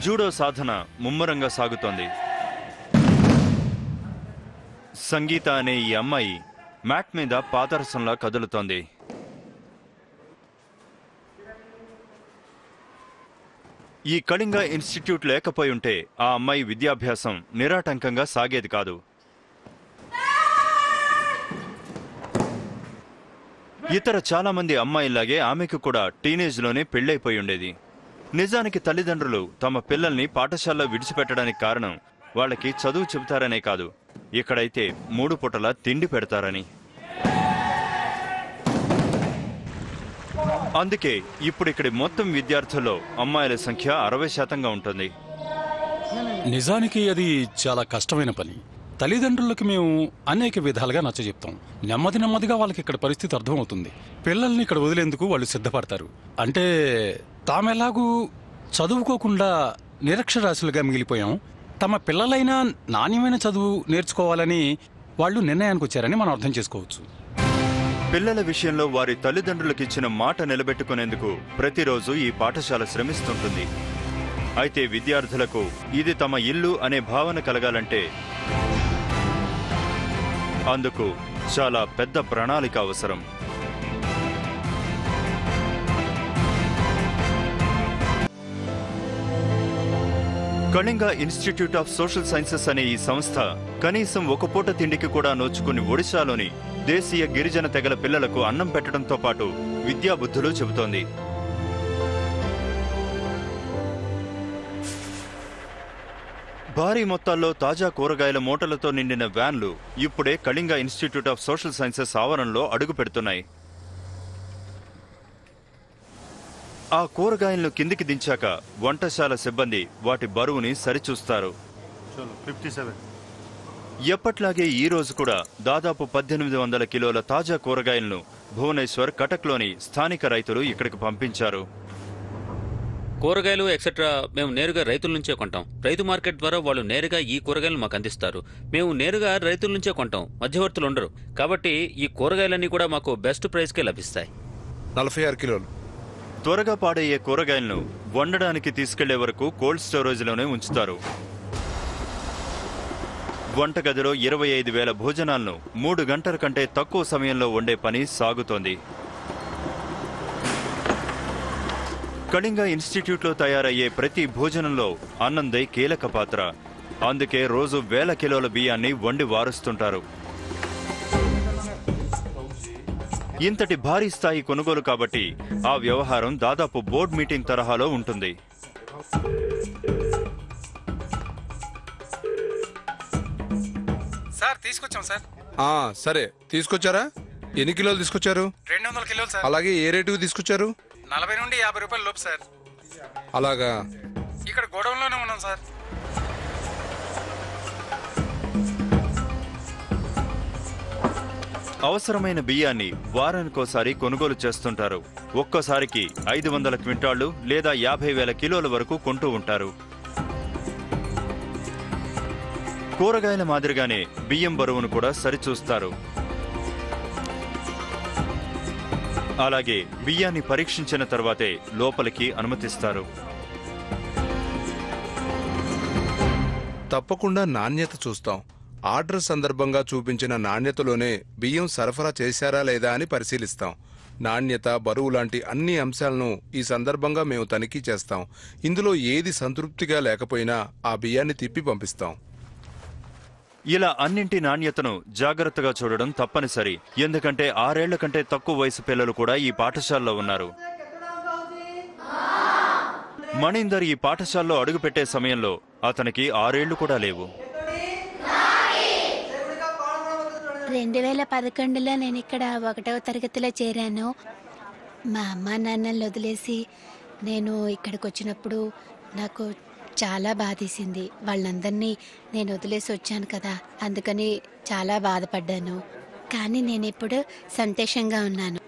జూడో సాధన ముమ్మరంగా సాగుతోంది. సంగీత అనే ఈ అమ్మాయి మ్యాట్ మీద పాదరసంలా కదులుతోంది. ఈ కళింగ ఇన్స్టిట్యూట్ లేకపోయి ఉంటే ఆ అమ్మాయి విద్యాభ్యాసం నిరాటంకంగా సాగేది కాదు. ఇతర చాలా మంది అమ్మాయిలాగే ఆమెకు కూడా టీనేజ్లోనే పెళ్లైపోయి ఉండేది. నిజానికి తల్లిదండ్రులు తమ పిల్లల్ని పాఠశాలలో విడిచిపెట్టడానికి కారణం వాళ్ళకి చదువు చెబుతారనే కాదు, ఇక్కడైతే 3 పూటలా తిండి పెడతారని. అందుకే ఇప్పుడు ఇక్కడి మొత్తం విద్యార్థుల్లో అమ్మాయిల సంఖ్య 60% ఉంటుంది. నిజానికి అది చాలా కష్టమైన పని. తల్లిదండ్రులకి మేము అనేక విధాలుగా నచ్చజెప్తాం. నెమ్మదిగా వాళ్ళకి ఇక్కడ పరిస్థితి అర్థమవుతుంది. పిల్లల్ని ఇక్కడ వదిలేందుకు వాళ్ళు సిద్ధపడతారు. అంటే తామెలాగూ చదువుకోకుండా నిరక్షరాస్యులుగా మిగిలిపోయాం. తమ పిల్లలైనా నాణ్యమైన చదువు నేర్చుకోవాలని వాళ్ళు నిర్ణయానికి వచ్చారని మనం అర్థం చేసుకోవచ్చు. పిల్లల విషయంలో వారి తల్లిదండ్రులకు ఇచ్చిన మాట నిలబెట్టుకునేందుకు ప్రతిరోజు ఈ పాఠశాల శ్రమిస్తుంటుంది. అయితే విద్యార్థులకు ఇది తమ ఇల్లు అనే భావన కలగాలంటే అందుకు చాలా పెద్ద ప్రణాళిక అవసరం. Kalinga Institute of Social sciences అనే ఈ సంస్థ కనీసం ఒక పూట తిండికి కూడా నోచుకుని ఒడిశాలోని దేశీయ గిరిజన తెగల పిల్లలకు అన్నం పెట్టడంతో పాటు విద్యాబుద్ధులు చెబుతోంది. భారీ మొత్తాల్లో తాజా కూరగాయల మూటలతో నిండిన వ్యాన్లు ఇప్పుడే Kalinga Institute of Social sciences ఆవరణలో అడుగు పెడుతున్నాయి. ఆ కూరగాయలను కిందికి దించాక వంటశాల సిబ్బంది వాటి బరువుని సరిచూస్తారు. ఎప్పట్లాగే ఈ రోజు కూడా దాదాపు 1800 కిలోల తాజా కూరగాయలను భువనేశ్వర్, కటక్లోని స్థానిక రైతులు ఇక్కడికి పంపించారు. కూరగాయలు ఎక్సెట్రా మేము నేరుగా రైతుల నుంచే కొంటాం. రైతు మార్కెట్ ద్వారా వాళ్ళు నేరుగా ఈ కూరగాయలు మాకు అందిస్తారు. మేము నేరుగా రైతుల నుంచే కొంటాం, మధ్యవర్తులు ఉండరు. కాబట్టి ఈ కూరగాయలన్నీ కూడా మాకు బెస్ట్ ప్రైస్కే లభిస్తాయి. 46 కిలోలు. త్వరగా పాడయ్యే కూరగాయలను వండడానికి తీసుకెళ్లే వరకు కోల్డ్ స్టోరేజ్లోనే ఉంచుతారు. వంటగదిలో 25,000 భోజనాలను 3 గంటల కంటే తక్కువ సమయంలో వండే పని సాగుతోంది. కళింగ ఇన్స్టిట్యూట్లో తయారయ్యే ప్రతి భోజనంలో అన్నందే కీలక పాత్ర. అందుకే రోజు 1000 కిలోల బియ్యాన్ని వండి వారుస్తుంటారు. ఇంతటి భారీ స్థాయి కొనుగోలు కాబట్టి ఆ వ్యవహారం దాదాపు బోర్డ్ మీటింగ్ తరహాలో ఉంటుంది. సార్ తీసుకొచ్చాం సార్. సరే, తీసుకొచ్చారా? ఎన్ని కిలోలు తీసుకొచ్చారు? 200 కిలోలు సార్. అలాగే ఏ రేటుకు తీసుకొచ్చారు? 40 నుండి 50 రూపాయల లోపు సార్. అలాగా. ఇక్కడ గోడౌన్లోనే ఉన్నాం సార్. అవసరమైన బియ్యాన్ని వారానికోసారి కొనుగోలు చేస్తుంటారు. ఒక్కోసారికి 500 క్వింటాళ్లు లేదా 50,000 కిలోల వరకు కొంటూ ఉంటారు. కూరగాయల మాదిరిగానే బియ్యం బరువును కూడా సరిచూస్తారు. అలాగే బియ్యాన్ని పరీక్షించిన తర్వాతే లోపలికి అనుమతిస్తారు. తప్పకుండా నాణ్యత చూస్తాం. ఆర్డర్ సందర్భంగా చూపించిన నాణ్యతలోనే బియ్యం సరఫరా చేశారా లేదా అని పరిశీలిస్తాం. నాణ్యత, బరువు లాంటి అన్ని అంశాలను ఈ సందర్భంగా మేము తనిఖీ చేస్తాం. ఇందులో ఏది సంతృప్తిగా లేకపోయినా ఆ బియ్యాన్ని తిప్పి పంపిస్తాం. ఇలా అన్నింటి నాణ్యతను జాగ్రత్తగా చూడడం తప్పనిసరి. ఎందుకంటే 6 ఏళ్ల కంటే తక్కువ వయసు పిల్లలు కూడా ఈ పాఠశాలలో ఉన్నారు. మణీందర్ ఈ పాఠశాలలో అడుగుపెట్టే సమయంలో అతనికి 6 ఏళ్లు కూడా లేవు. 2011లో నేను ఇక్కడ 1వ తరగతిలో చేరాను. మా అమ్మ నాన్నలు వదిలేసి నేను ఇక్కడికి వచ్చినప్పుడు నాకు చాలా బాధేసింది. వాళ్ళందరినీ నేను వదిలేసి వచ్చాను కదా, అందుకని చాలా బాధపడ్డాను. కానీ నేను ఇప్పుడు సంతోషంగా ఉన్నాను.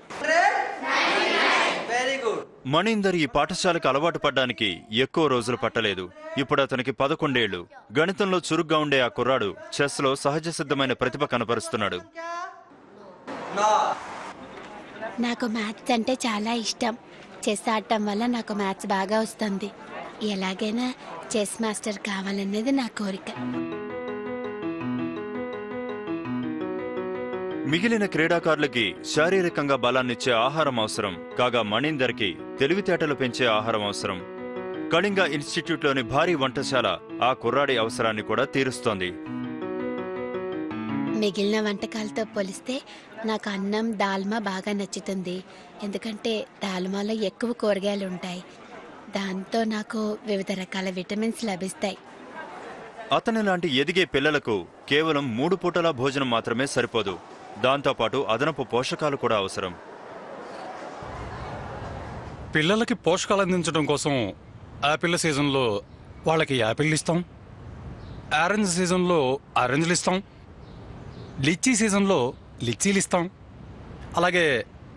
మణీందర్ ఈ పాఠశాలకు అలవాటు పడ్డానికి ఎక్కువ రోజులు పట్టలేదు. ఇప్పుడు అతనికి 11 ఏళ్లు. గణితంలో చురుగ్గా ఉండే ఆ కుర్రాడు చెస్లో సహజ సిద్ధమైన ప్రతిభ కనపరుస్తున్నాడు. నాకు మ్యాథ్స్ అంటే చాలా ఇష్టం. చెస్ ఆడటం వల్ల నాకు మ్యాథ్స్ బాగా వస్తుంది. ఎలాగైనా చెస్ మాస్టర్ కావాలనేది నా కోరిక. మిగిలిన క్రీడాకారులకి శారీరకంగా బలాన్నిచ్చే ఆహారం అవసరం కాగా మణీందర్కి తెలివితేటలు పెంచే ఆహారం అవసరం. కళింగ ఇన్స్టిట్యూట్లోని భారీ వంటశాల ఆ కుర్రాడి అవసరాన్ని కూడా తీరుస్తోంది. మిగిలిన వంటకాలతో పోలిస్తే నాకు అన్నం, దాల్మా బాగా నచ్చుతుంది. ఎందుకంటే దాల్మాలో ఎక్కువ కూరగాయలు ఉంటాయి. దాంతో నాకు వివిధ రకాల విటమిన్స్ లభిస్తాయి. అతని లాంటి ఎదిగే పిల్లలకు కేవలం 3 పూటల భోజనం మాత్రమే సరిపోదు. దాంతోపాటు అదనపు పోషకాలు కూడా అవసరం. పిల్లలకి పోషకాలు అందించడం కోసం యాపిల్ సీజన్లో వాళ్ళకి యాపిల్ ఇస్తాం, ఆరెంజ్ సీజన్లో ఆరెంజ్లు ఇస్తాం, లిచ్చీ సీజన్లో లిచ్చీలు ఇస్తాం, అలాగే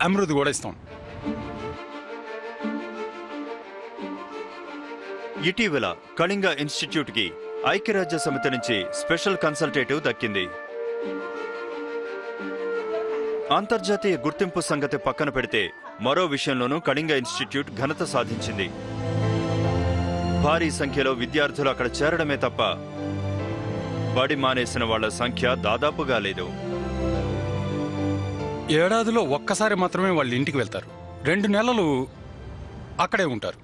అమృత్ కూడా ఇస్తాం. ఇటీవల కళింగ ఇన్స్టిట్యూట్కి ఐక్యరాజ్య సమితి నుంచి స్పెషల్ కన్సల్టేటివ్ దక్కింది. అంతర్జాతీయ గుర్తింపు సంగతి పక్కన పెడితే మరో విషయంలోనూ కళింగ ఇన్స్టిట్యూట్ ఘనత సాధించింది. భారీ సంఖ్యలో విద్యార్థులు అక్కడ చేరడమే తప్ప బడి మానేసిన వాళ్ల సంఖ్య దాదాపుగా లేదు. ఏడాదిలో ఒక్కసారి మాత్రమే వాళ్ళ ఇంటికి వెళ్తారు. 2 నెలలు అక్కడే ఉంటారు.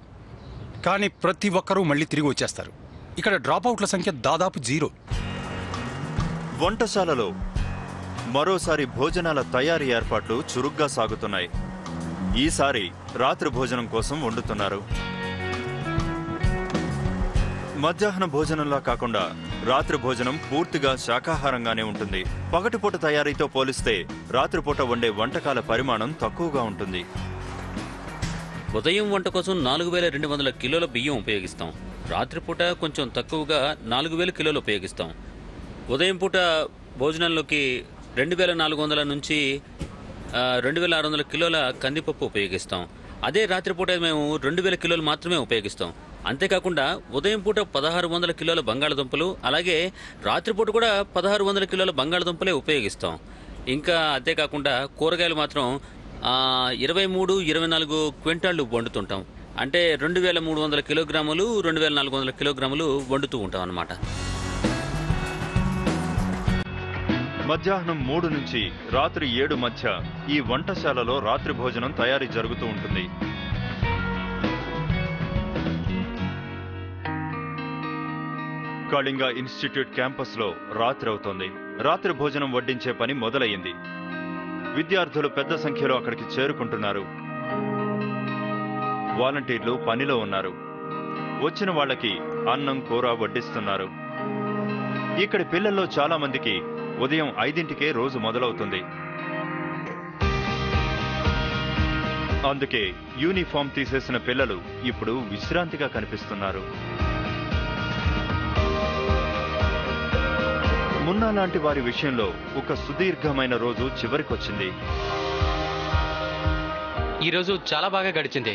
కానీ ప్రతి ఒక్కరూ మళ్ళీ తిరిగి వచ్చేస్తారు. ఇక్కడ డ్రాప్అవుట్ల సంఖ్య దాదాపు 0. వంటశాలలో మరోసారి భోజనాల తయారీ ఏర్పాట్లు చురుగ్గా సాగుతున్నాయి. ఈసారి రాత్రి భోజనం కోసం వండుతున్నారు. మధ్యాహ్న భోజనంలా కాకుండా రాత్రి భోజనం పూర్తిగా శాకాహారంగానే ఉంటుంది. పగటిపూట తయారీతో పోలిస్తే రాత్రిపూట వండే వంటకాల పరిమాణం తక్కువగా ఉంటుంది. ఉదయం వంట కోసం 4200 కిలోల బియ్యం ఉపయోగిస్తాం. రాత్రిపూట కొంచెం తక్కువగా 4000 కిలోలు ఉపయోగిస్తాం. ఉదయం పూట భోజనంలోకి 2400 నుంచి 2600 కిలోల కందిపప్పు ఉపయోగిస్తాం. అదే రాత్రిపూట మేము 2000 కిలోలు మాత్రమే ఉపయోగిస్తాం. అంతేకాకుండా ఉదయం పూట 1600 కిలోల బంగాళదుంపలు, అలాగే రాత్రిపూట కూడా 1600 కిలోల బంగాళదుంపలే ఉపయోగిస్తాం. ఇంకా అంతేకాకుండా కూరగాయలు మాత్రం 23-24 క్వింటాళ్లు వండుతుంటాం. అంటే 2300 కిలోగ్రాములు 2400 కిలోగ్రాములు వండుతూ ఉంటాం అన్నమాట. మధ్యాహ్నం 3 నుంచి రాత్రి 7 మధ్య ఈ వంటశాలలో రాత్రి భోజనం తయారీ జరుగుతూ ఉంటుంది. కళింగ ఇన్స్టిట్యూట్ క్యాంపస్లో రాత్రి అవుతోంది. రాత్రి భోజనం వడ్డించే పని మొదలయ్యింది. విద్యార్థులు పెద్ద సంఖ్యలో అక్కడికి చేరుకుంటున్నారు. వాలంటీర్లు పనిలో ఉన్నారు. వచ్చిన వాళ్ళకి అన్నం కూర వడ్డిస్తున్నారు. ఇక్కడి పిల్లల్లో చాలా మందికి ఉదయం 5ంటికే రోజు మొదలవుతుంది. అందుకే యూనిఫామ్ తీసేసిన పిల్లలు ఇప్పుడు విశ్రాంతిగా కనిపిస్తున్నారు. మున్నా లాంటి వారి విషయంలో ఒక సుదీర్ఘమైన రోజు చివరికొచ్చింది. ఈరోజు చాలా బాగా గడిచింది.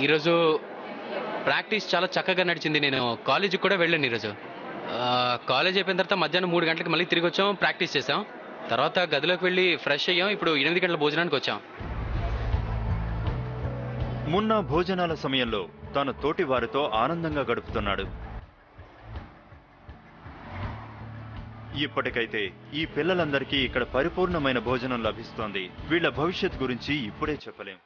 ఈరోజు ప్రాక్టీస్ చాలా చక్కగా నడిచింది. నేను కాలేజీకి కూడా వెళ్ళాను ఈరోజు. కాలేజ్ అయిపోయిన తర్వాత మధ్యాహ్నం 3 గంటలకు మళ్ళీ తిరిగి వచ్చాం, ప్రాక్టీస్ చేసాం. తర్వాత గదిలోకి వెళ్ళి ఫ్రెష్ అయ్యాం. ఇప్పుడు 8 గంటల భోజనానికి వచ్చాం. మున్నా భోజనాల సమయంలో తన తోటి వారితో ఆనందంగా గడుపుతున్నాడు. ఇప్పటికైతే ఈ పిల్లలందరికీ ఇక్కడ పరిపూర్ణమైన భోజనం లభిస్తోంది. వీళ్ల భవిష్యత్ గురించి ఇప్పుడే చెప్పలేం.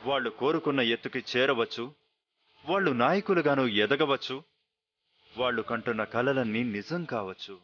వాళ్ళు కోరుకున్న ఎత్తుకి చేరవచ్చు, వాళ్ళు నాయకులుగాను ఎదగవచ్చు, వాళ్ళు కంటున్న కలలన్నీ నిజం కావచ్చు.